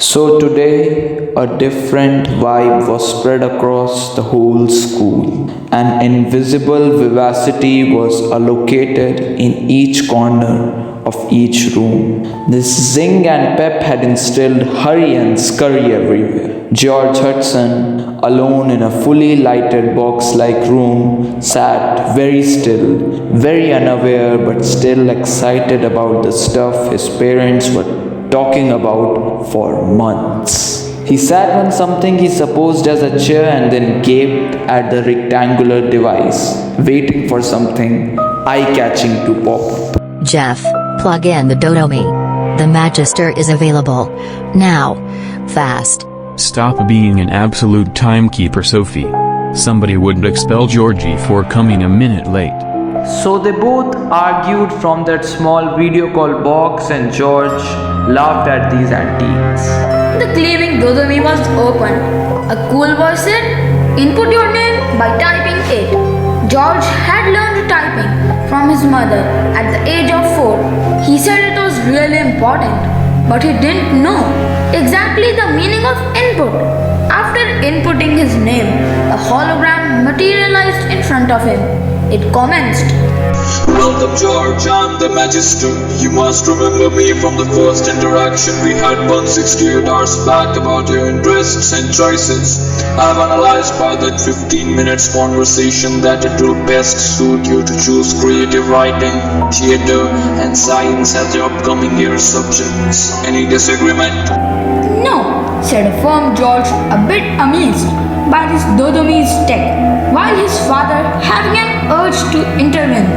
So today, a different vibe was spread across the whole school. An invisible vivacity was allocated in each corner of each room. This zing and pep had instilled hurry and scurry everywhere. George Hudson, alone in a fully lighted box like room, sat very still, very unaware but still excited about the stuff his parents were talking about for months. He sat on something he supposed as a chair and then gaped at the rectangular device, waiting for something eye-catching to pop up. Jeff, plug in the Dodomi. The Magister is available. Now. Fast. Stop being an absolute timekeeper, Sophie. Somebody would expel Georgie for coming a minute late. So they both argued from that small video call box, and George laughed at these antics. The claiming Dodomi was open. A cool boy said, "Input your name by typing it." George had learned typing from his mother at the age of 4. He said it was really important, but he didn't know exactly the meaning of input. After inputting his name, a hologram materialized in front of him. It commenced, "Welcome, George, I'm the Magister. You must remember me from the first interaction we had 168 hours back about your interests and choices. I've analyzed by that 15 minutes conversation that it will best suit you to choose creative writing, theatre and science as your upcoming year subjects. Any disagreement?" "No," said a firm George, a bit amazed by this Dodomi's tech, while his father, having an urge to intervene,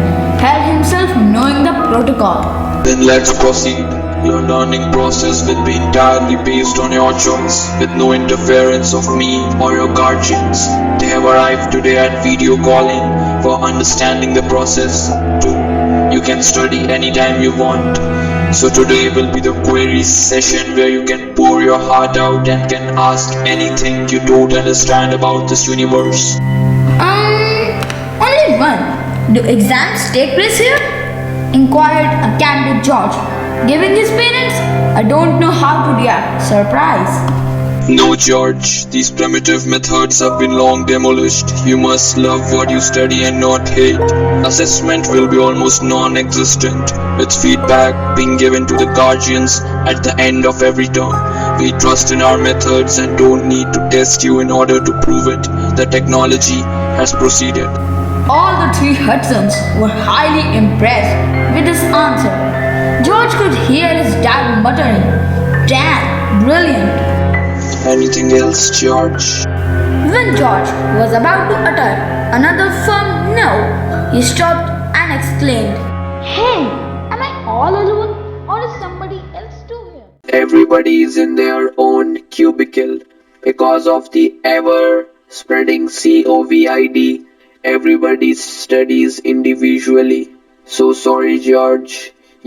held himself knowing the protocol. "Then let's proceed. Your learning process will be entirely based on your choice, with no interference of me or your guardians. They have arrived today at video calling for understanding the process too. You can study anytime you want. So today will be the queries session where you can pour your heart out and can ask anything you don't understand about this universe." Only one. Do exams take place here?" inquired a candid George, giving his parents I don't know how to react surprise. "No, George, these primitive methods have been long demolished. You must love what you study and not hate. Assessment will be almost non-existent, with feedback being given to the guardians at the end of every term. We trust in our methods and don't need to test you in order to prove it. The technology has proceeded." All the 3 Hudsons were highly impressed with his answer. George could hear his dad muttering, "Damn, brilliant." "Anything else, George?" When George was about to utter another firm no, he stopped and exclaimed, "Hey, am I all alone or is somebody else too here?" Everybody is in their own cubicle because of the ever-spreading COVID. Everybody studies individually. So sorry, George,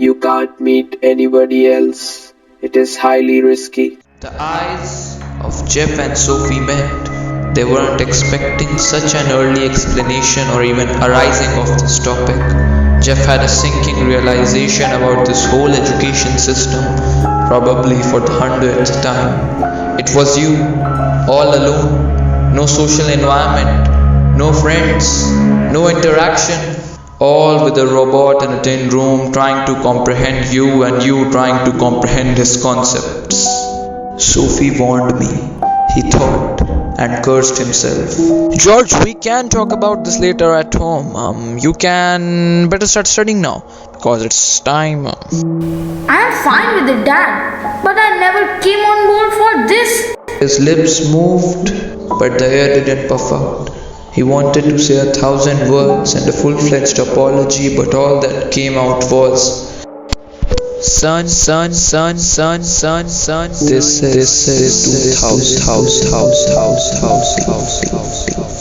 you can't meet anybody else. It is highly risky. The eyes of Jeff and Sophie met. They weren't expecting such an early explanation or even arising of this topic. Jeff had a sinking realization about this whole education system, probably for the 100th time. It was you, all alone, no social environment, No friends, no interaction. All with a robot in a tin room trying to comprehend you and you trying to comprehend his concepts. Sophie warned me, he thought, and cursed himself. George, we can talk about this later at home. You can better start studying now because it's time. I am fine with it, Dad, but I never came on board for this. His lips moved, but the air didn't puff out. He wanted to say 1,000 words and a full-fledged apology, but all that came out was, Son, this is 2000.